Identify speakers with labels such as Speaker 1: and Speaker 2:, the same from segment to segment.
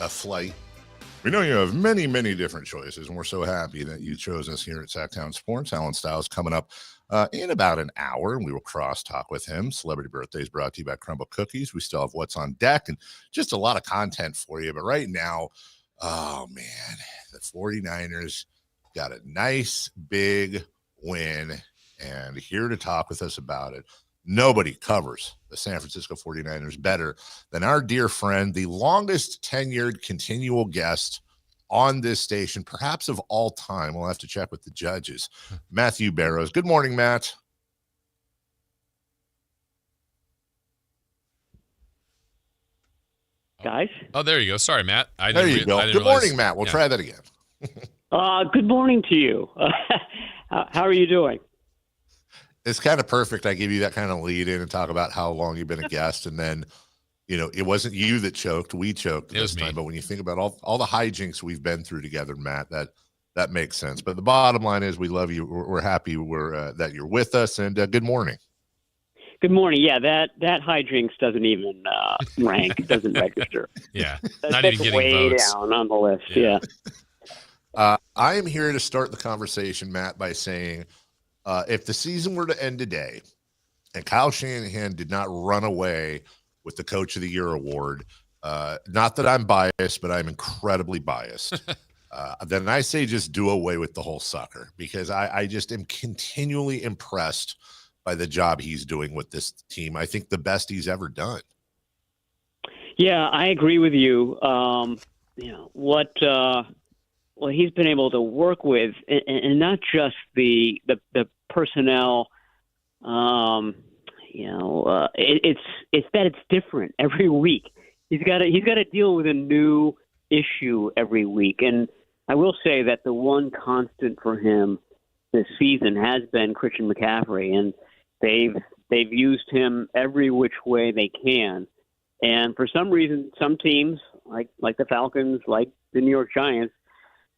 Speaker 1: a flight. We know you have many, many different choices, and we're so happy that you chose us here at Sactown Sports. Alan Styles coming up in about an hour, and we will cross-talk with him. Celebrity Birthdays brought to you by Crumble Cookies. We still have what's on deck and just a lot of content for you. But right now, oh, man, the 49ers got a nice big win, and here to talk with us about it, nobody covers the San Francisco 49ers better than our dear friend, the longest tenured continual guest on this station, perhaps of all time. We'll have to check with the judges. Matthew Barrows. Good morning, Matt.
Speaker 2: Guys?
Speaker 3: Oh, there you go. Sorry, Matt.
Speaker 1: There you go. Good morning, Matt. We'll try that again.
Speaker 2: Good morning to you. How are you doing?
Speaker 1: It's kind of perfect. I give you that kind of lead in and talk about how long you've been a guest. And then, you know, it wasn't you that choked. We choked this time. But when you think about all the hijinks we've been through together, Matt, that makes sense. But the bottom line is we love you. We're happy that you're with us. And good morning.
Speaker 2: Good morning. Yeah, that hijinks doesn't even rank, doesn't register.
Speaker 3: Yeah,
Speaker 2: that's
Speaker 3: not even getting
Speaker 2: way
Speaker 3: votes.
Speaker 2: Down on the list. Yeah.
Speaker 1: I am here to start the conversation, Matt, by saying, if the season were to end today and Kyle Shanahan did not run away with the Coach of the Year award, not that I'm biased, but I'm incredibly biased, then I say just do away with the whole sucker, because I just am continually impressed by the job he's doing with this team. I think the best he's ever done.
Speaker 2: Yeah, I agree with you. You know, what he's been able to work with, and not just the personnel. It's that it's different every week. He's got to deal with a new issue every week, and I will say that the one constant for him this season has been Christian McCaffrey, and they've used him every which way they can. And for some reason, some teams like the Falcons, like the New York Giants,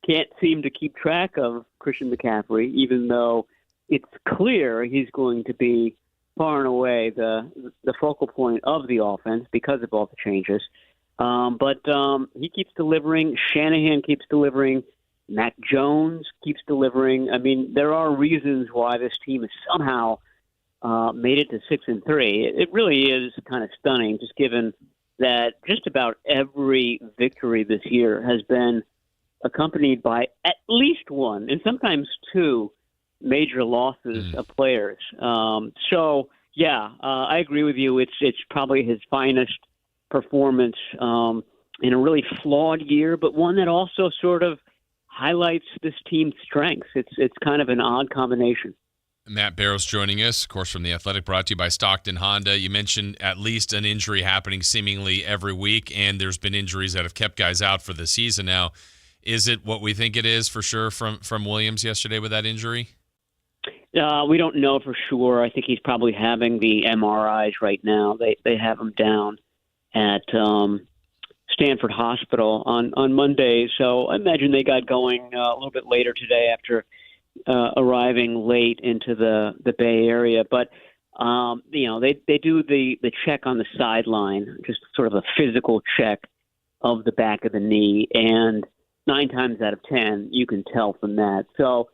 Speaker 2: can't seem to keep track of Christian McCaffrey, even though it's clear he's going to be far and away the focal point of the offense because of all the changes. But he keeps delivering. Shanahan keeps delivering. Mac Jones keeps delivering. I mean, there are reasons why this team has somehow made it to 6-3. It really is kind of stunning, just given that just about every victory this year has been accompanied by at least one, and sometimes two, major losses of players. I agree with you. It's probably his finest performance in a really flawed year, but one that also sort of highlights this team's strengths. It's kind of an odd combination.
Speaker 3: Matt Barrows joining us, of course, from The Athletic, brought to you by Stockton Honda. You mentioned at least an injury happening seemingly every week, and there's been injuries that have kept guys out for the season now. Is it what we think it is for sure from Williams yesterday with that injury?
Speaker 2: We don't know for sure. I think he's probably having the MRIs right now. They have him down at Stanford Hospital on Monday. So I imagine they got going a little bit later today after arriving late into the Bay Area. But, they do the check on the sideline, just sort of a physical check of the back of the knee. And 9 times out of 10, you can tell from that. So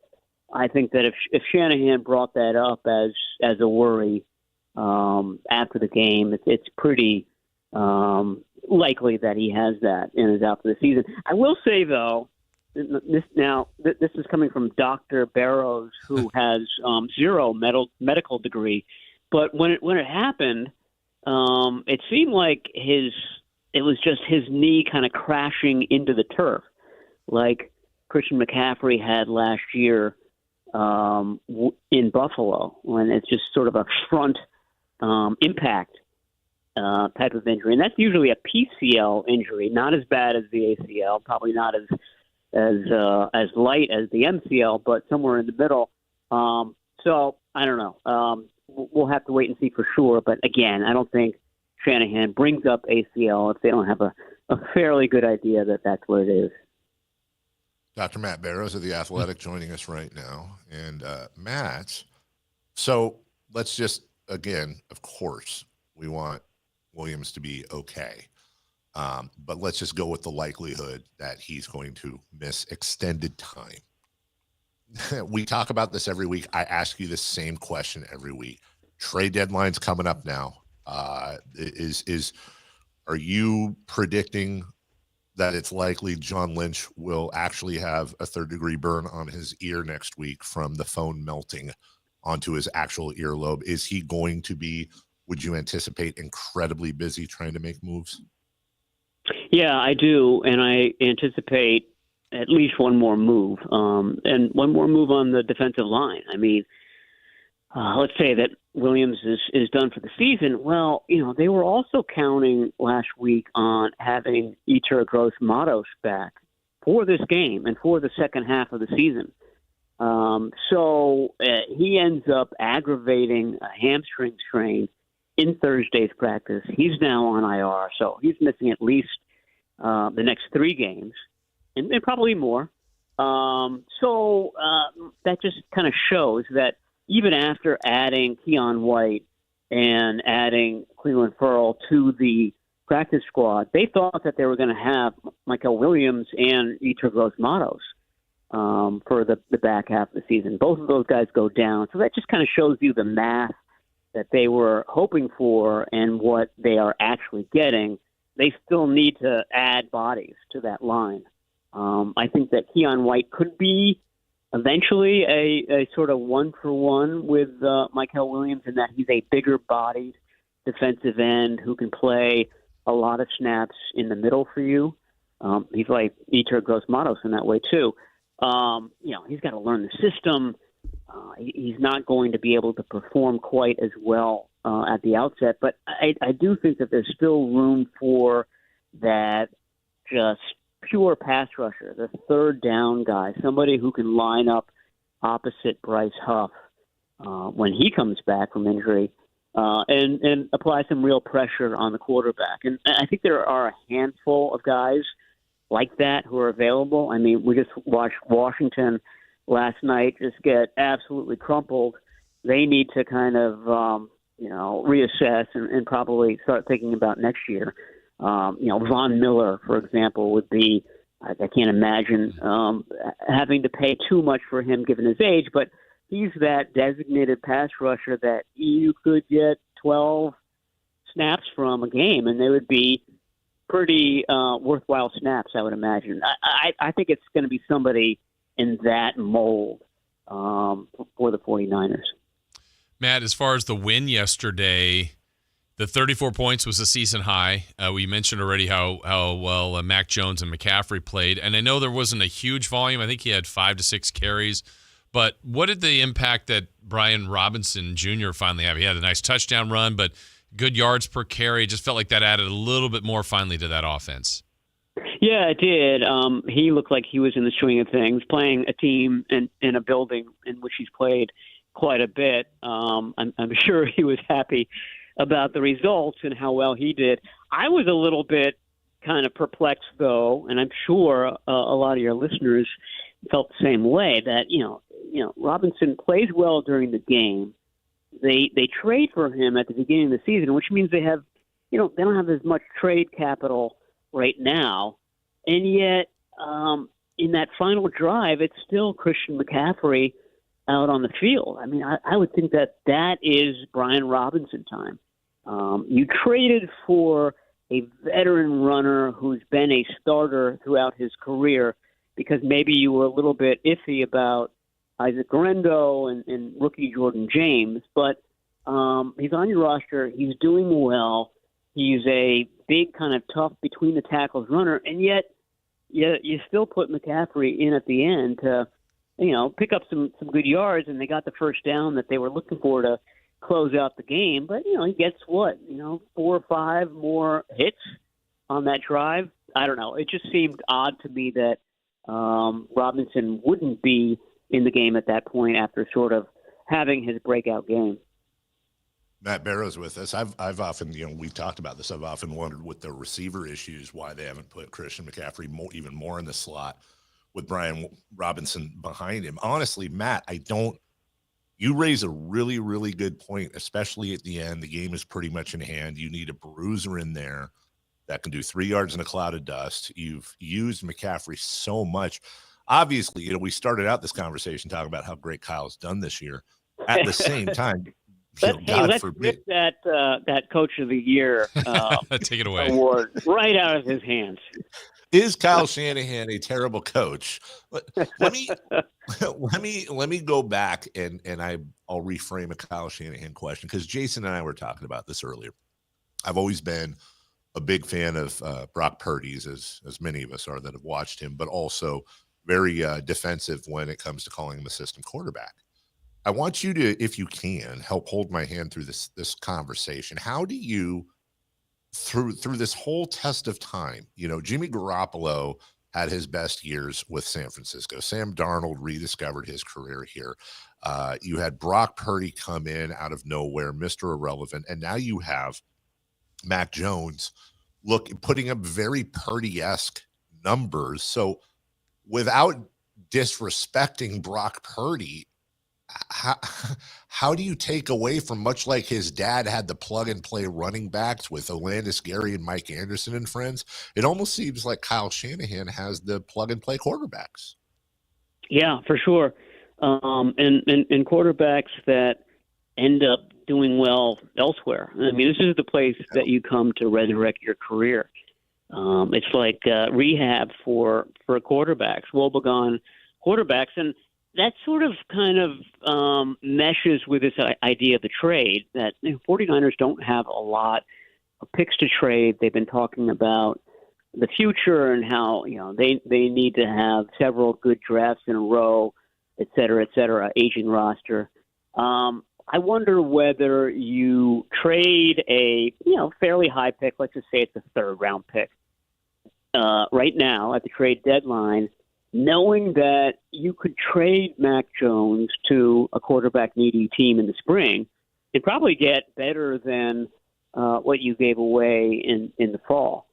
Speaker 2: I think that if Shanahan brought that up as a worry after the game, it's pretty likely that he has that and is out for the season. I will say, though, this is coming from Dr. Barrows, who has zero medical degree, but when it happened, it seemed like it was just his knee kind of crashing into the turf, like Christian McCaffrey had last year in Buffalo, when it's just sort of a front impact type of injury. And that's usually a PCL injury, not as bad as the ACL, probably not as light as the MCL, but somewhere in the middle. So I don't know. We'll have to wait and see for sure. But again, I don't think Shanahan brings up ACL if they don't have a fairly good idea that that's what it is.
Speaker 1: Dr. Matt Barrows of The Athletic joining us right now. And Matt, so let's just, again, of course, we want Williams to be okay. But let's just go with the likelihood that he's going to miss extended time. We talk about this every week. I ask you the same question every week. Trade deadline's coming up now. Are you predicting that it's likely John Lynch will actually have a third-degree burn on his ear next week from the phone melting onto his actual earlobe? Is he going to be, would you anticipate, incredibly busy trying to make moves?
Speaker 2: Yeah, I do, and I anticipate at least one more move, and one more move on the defensive line. I mean, let's say that Williams is done for the season. Well, they were also counting last week on having Yetur Gross-Matos back for this game and for the second half of the season. So he ends up aggravating a hamstring strain in Thursday's practice. He's now on IR, so he's missing at least the next 3 games, and probably more. So that just kind of shows that even after adding Keon White and adding Cleveland Ferrell to the practice squad, they thought that they were going to have Michael Williams and Yetur Gross-Matos for the back half of the season. Both of those guys go down. So that just kind of shows you the math that they were hoping for and what they are actually getting. They still need to add bodies to that line. I think that Keon White could be eventually a sort of one-for-one with Michael Williams in that he's a bigger-bodied defensive end who can play a lot of snaps in the middle for you. He's like Yetur Gross-Matos in that way, too. He's got to learn the system. He's not going to be able to perform quite as well at the outset, but I do think that there's still room for that just pure pass rusher, the third down guy, somebody who can line up opposite Bryce Huff when he comes back from injury and apply some real pressure on the quarterback. And I think there are a handful of guys like that who are available. I mean, we just watched Washington last night just get absolutely crumpled. They need to kind of, reassess and probably start thinking about next year. Von Miller, for example, would be, I can't imagine having to pay too much for him given his age, but he's that designated pass rusher that you could get 12 snaps from a game, and they would be pretty worthwhile snaps, I would imagine. I think it's going to be somebody in that mold for the 49ers.
Speaker 3: Matt, as far as the win yesterday, the 34 points was a season high. We mentioned already how well Mac Jones and McCaffrey played. And I know there wasn't a huge volume. I think he had 5 to 6 carries. But what did the impact that Brian Robinson Jr. finally have? He had a nice touchdown run, but good yards per carry. It just felt like that added a little bit more finally to that offense.
Speaker 2: Yeah, it did. He looked like he was in the swing of things, playing a team in a building in which he's played quite a bit. I'm sure he was happy about the results and how well he did. I was a little bit kind of perplexed, though, and I'm sure a lot of your listeners felt the same way, that, Robinson plays well during the game. They trade for him at the beginning of the season, which means they have, they don't have as much trade capital right now. And yet, in that final drive, it's still Christian McCaffrey out on the field. I mean, I would think that is Brian Robinson time. You traded for a veteran runner who's been a starter throughout his career because maybe you were a little bit iffy about Isaac Guerrero and rookie Jordan James, but he's on your roster. He's doing well. He's a big kind of tough between the tackles runner, and yet you still put McCaffrey in at the end to, pick up some good yards, and they got the first down that they were looking for to close out the game. But, he gets 4 or 5 more hits on that drive. I don't know. It just seemed odd to me that Robinson wouldn't be in the game at that point after sort of having his breakout game.
Speaker 1: Matt Barrows with us. I've often, we've talked about this. I've often wondered with the receiver issues why they haven't put Christian McCaffrey even more in the slot with Brian Robinson behind him. Honestly, Matt, you raise a really, really good point, especially at the end. The game is pretty much in hand. You need a bruiser in there. that can do 3 yards in a cloud of dust. You've used McCaffrey so much. Obviously, we started out this conversation talking about how great Kyle's done this year. At the same time,
Speaker 2: let's rip that Coach of the Year
Speaker 3: take it away
Speaker 2: award right out of his hands.
Speaker 1: Is Kyle Shanahan a terrible coach? Let me go back and I'll reframe a Kyle Shanahan question, because Jason and I were talking about this earlier. I've always been a big fan of Brock Purdy's, as many of us are that have watched him, but also very defensive when it comes to calling him a system quarterback. I want you to, if you can, help hold my hand through this conversation. How do you, through this whole test of time, Jimmy Garoppolo had his best years with San Francisco. Sam Darnold rediscovered his career here. You had Brock Purdy come in out of nowhere, Mr. Irrelevant, and now you have Mac Jones putting up very Purdy-esque numbers. So without disrespecting Brock Purdy, how do you take away from, much like his dad had the plug-and-play running backs with Olandis Gary and Mike Anderson and friends, it almost seems like Kyle Shanahan has the plug-and-play quarterbacks.
Speaker 2: Yeah, for sure. And quarterbacks that end up doing well elsewhere. I mean, this is the place that you come to resurrect your career. It's like rehab for quarterbacks, woebegone quarterbacks. And that sort of kind of meshes with this idea of the trade, that 49ers don't have a lot of picks to trade. They've been talking about the future and how they need to have several good drafts in a row, et cetera, aging roster. I wonder whether you trade a fairly high pick, let's just say it's a third-round pick, right now at the trade deadline, knowing that you could trade Mac Jones to a quarterback-needy team in the spring and probably get better than what you gave away in the fall,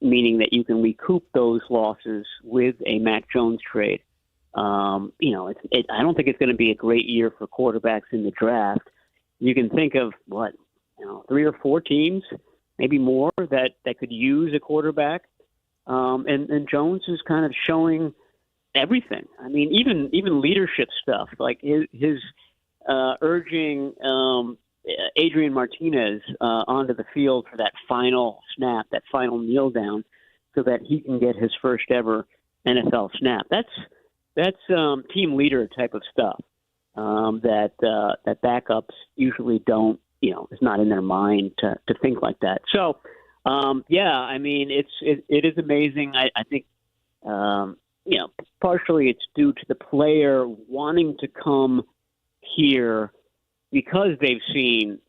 Speaker 2: meaning that you can recoup those losses with a Mac Jones trade. I don't think it's going to be a great year for quarterbacks in the draft. You can think of 3 or 4 teams, maybe more, that could use a quarterback. And Jones is kind of showing everything. I mean, even leadership stuff, like his urging Adrian Martinez onto the field for that final snap, that final kneel down, so that he can get his first ever NFL snap. That's team leader type of stuff that backups usually don't. It's not in their mind to think like that. So. I mean, it is amazing. I think, partially it's due to the player wanting to come here because they've seen,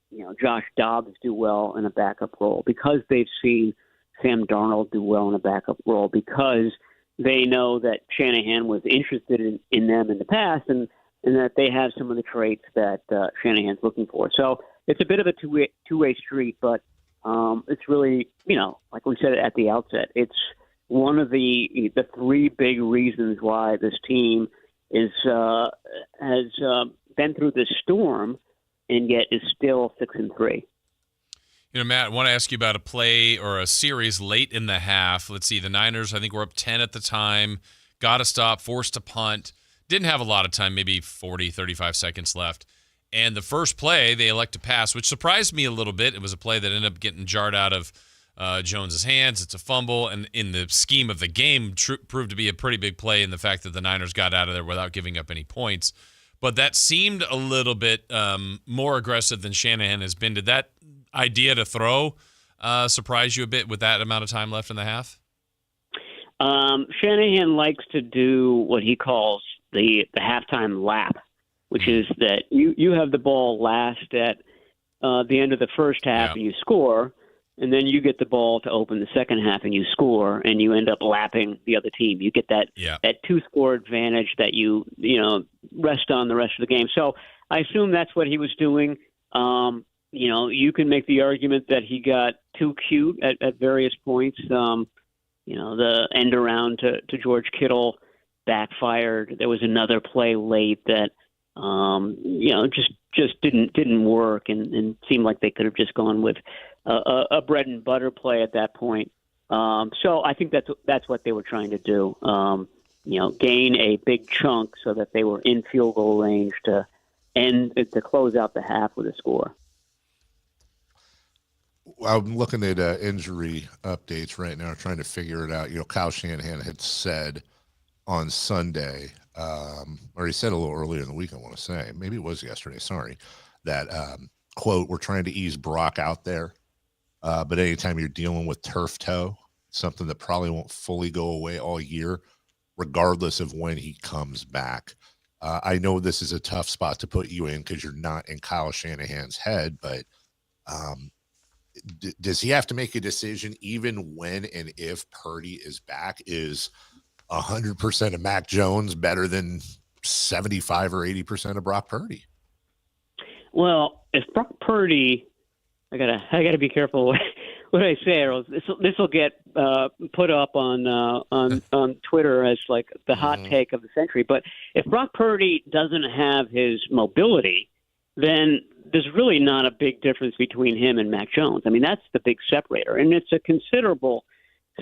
Speaker 2: Josh Dobbs do well in a backup role, because they've seen Sam Darnold do well in a backup role, because they know that Shanahan was interested in them in the past and that they have some of the traits that Shanahan's looking for. So it's a bit of a two-way street, but it's really, like we said at the outset, it's one of the 3 big reasons why this team has been through this storm and yet is still 6-3.
Speaker 3: Matt, I want to ask you about a play or a series late in the half. Let's see, the Niners, I think, were up 10 at the time, got a stop, forced to punt, didn't have a lot of time, maybe 40, 35 seconds left. And the first play, they elect to pass, which surprised me a little bit. It was a play that ended up getting jarred out of Jones's hands. It's a fumble, and in the scheme of the game, proved to be a pretty big play in the fact that the Niners got out of there without giving up any points. But that seemed a little bit more aggressive than Shanahan has been. Did that idea to throw surprise you a bit with that amount of time left in the half?
Speaker 2: Shanahan likes to do what he calls the halftime lap, which is that you have the ball last at the end of the first half and you score, and then you get the ball to open the second half and you score, and you end up lapping the other team. You get that 2-score advantage that you rest on the rest of the game. So I assume that's what he was doing. You can make the argument that he got too cute at various points. The end around to George Kittle backfired. There was another play late that just didn't work and seemed like they could have just gone with a bread and butter play at that point. So I think that's what they were trying to do. Gain a big chunk so that they were in field goal range to close out the half with a score.
Speaker 1: I'm looking at injury updates right now, trying to figure it out. Kyle Shanahan had said on Sunday, or he said a little earlier in the week, I want to say, maybe it was yesterday, sorry, that, quote, we're trying to ease Brock out there. But anytime you're dealing with turf toe, something that probably won't fully go away all year, regardless of when he comes back. I know this is a tough spot to put you in because you're not in Kyle Shanahan's head, but does he have to make a decision even when and if Purdy is back? Is 100% of Mac Jones better than 75 or 80% of Brock Purdy?
Speaker 2: Well, if Brock Purdy, I gotta be careful what I say, or this will get put up on Twitter as like the hot take of the century. But if Brock Purdy doesn't have his mobility, then there's really not a big difference between him and Mac Jones. I mean, that's the big separator, and it's a considerable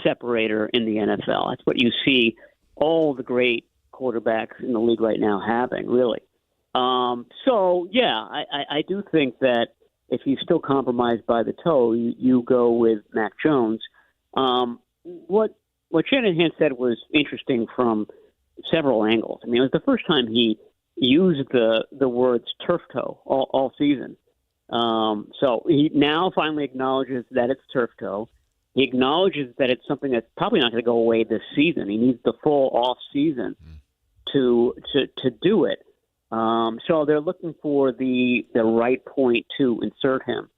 Speaker 2: separator in the NFL. That's what you see all the great quarterbacks in the league right now having, really. So, yeah, I do think that if he's still compromised by the toe, you go with Mac Jones. What Shanahan said was interesting from several angles. I mean, it was the first time he used the words turf toe all season. So he now finally acknowledges that it's turf toe. He acknowledges that it's something that's probably not going to go away this season. He needs the full off season to do it. So they're looking for the right point to insert him.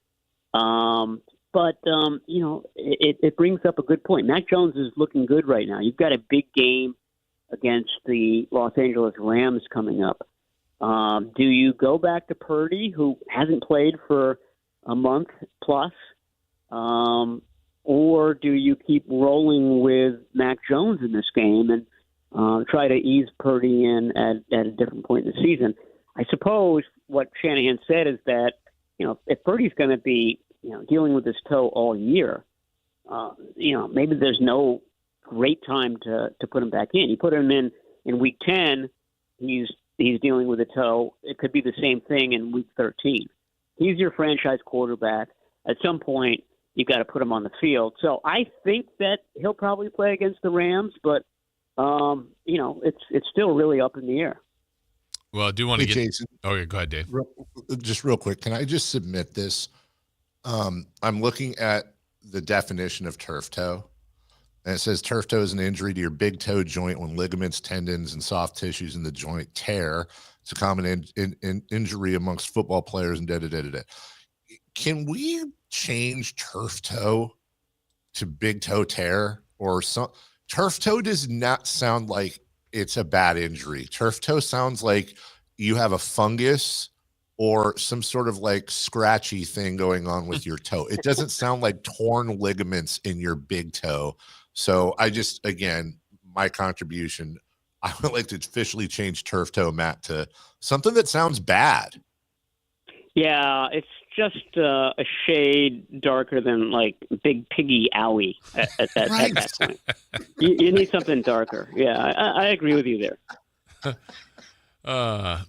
Speaker 2: But it brings up a good point. Mac Jones is looking good right now. You've got a big game against the Los Angeles Rams coming up. Do you go back to Purdy, who hasn't played for a month plus, or do you keep rolling with Mac Jones in this game and try to ease Purdy in at a different point in the season? I suppose what Shanahan said is that, if Purdy's going to be, dealing with his toe all year, maybe there's no great time to put him back in. You put him in week 10, he's dealing with a toe. It could be the same thing in week 13. He's your franchise quarterback. At some point, you've got to put him on the field. So I think that he'll probably play against the Rams, but it's still really up in the air.
Speaker 3: Well, I do want to get
Speaker 1: Jason.
Speaker 3: Oh, yeah, go ahead, Dave.
Speaker 1: Just real quick, can I just submit this? I'm looking at the definition of turf toe, and it says turf toe is an injury to your big toe joint when ligaments, tendons, and soft tissues in the joint tear. It's a common injury amongst football players and da-da-da-da-da. Can we change turf toe to big toe tear or some? Turf toe does not sound like it's a bad injury. Turf toe sounds like you have a fungus or some sort of like scratchy thing going on with your toe. It doesn't sound like torn ligaments in your big toe. So again, my contribution, I would like to officially change turf toe, Matt, to something that sounds bad.
Speaker 2: Yeah, it's just a shade darker than like Big Piggy Owie at that point. You need something darker. Yeah, I agree with you there.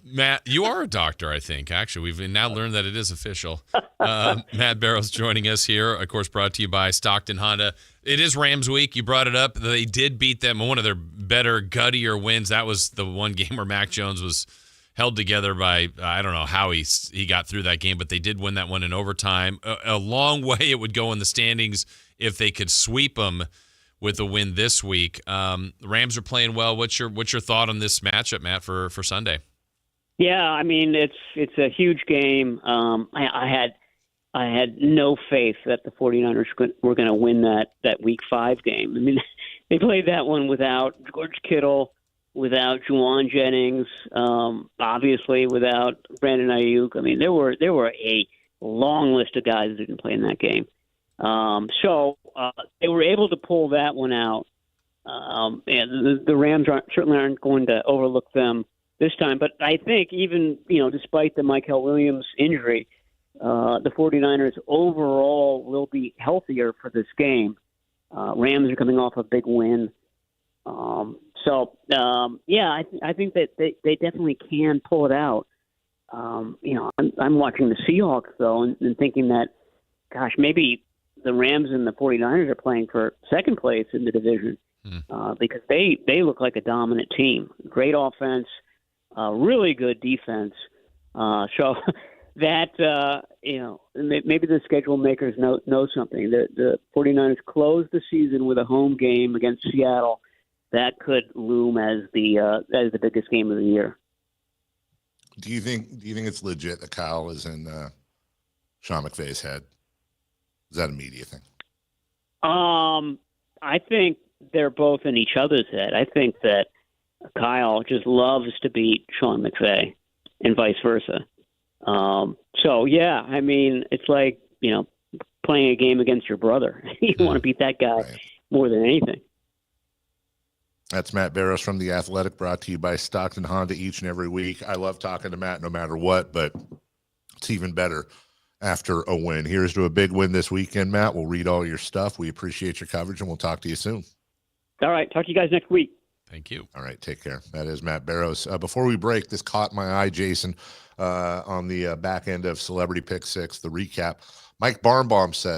Speaker 3: Matt, you are a doctor, I think. Actually, we've now learned that it is official. Matt Barrows joining us here, of course, brought to you by Stockton Honda. It is Rams week. You brought it up. They did beat them. One of their better, guttier wins. That was the one game where Mac Jones was held together by, I don't know how he got through that game, but they did win that one in overtime. A long way it would go in the standings if they could sweep them with a win this week. The Rams are playing well. What's your thought on this matchup, Matt, for Sunday?
Speaker 2: Yeah, I mean it's a huge game. I had no faith that the 49ers were going to win that Week 5 game. I mean, they played that one without George Kittle, without Juwan Jennings, obviously without Brandon Ayuk. I mean, there were a long list of guys that didn't play in that game. So they were able to pull that one out. And the Rams certainly aren't going to overlook them this time. But I think even, despite the Michael Williams injury, the 49ers overall will be healthier for this game. Rams are coming off a big win. I think that they definitely can pull it out. I'm watching the Seahawks, though, and thinking that, gosh, maybe the Rams and the 49ers are playing for second place in the division because they look like a dominant team. Great offense, really good defense. So that, maybe the schedule makers know something. The 49ers closed the season with a home game against Seattle. That could loom as the biggest game of the year.
Speaker 1: Do you think it's legit that Kyle is in Sean McVay's head? Is that a media thing?
Speaker 2: I think they're both in each other's head. I think that Kyle just loves to beat Sean McVay and vice versa. It's like, playing a game against your brother. You want to beat that guy more than anything.
Speaker 1: That's Matt Barrows from The Athletic, brought to you by Stockton Honda each and every week. I love talking to Matt no matter what, but it's even better after a win. Here's to a big win this weekend, Matt. We'll read all your stuff. We appreciate your coverage, and we'll talk to you soon.
Speaker 2: All right. Talk to you guys next week.
Speaker 3: Thank you.
Speaker 1: All right. Take care. That is Matt Barrows. Before we break, this caught my eye, Jason, on the back end of Celebrity Pick 6, the recap. Mike Barnbaum said,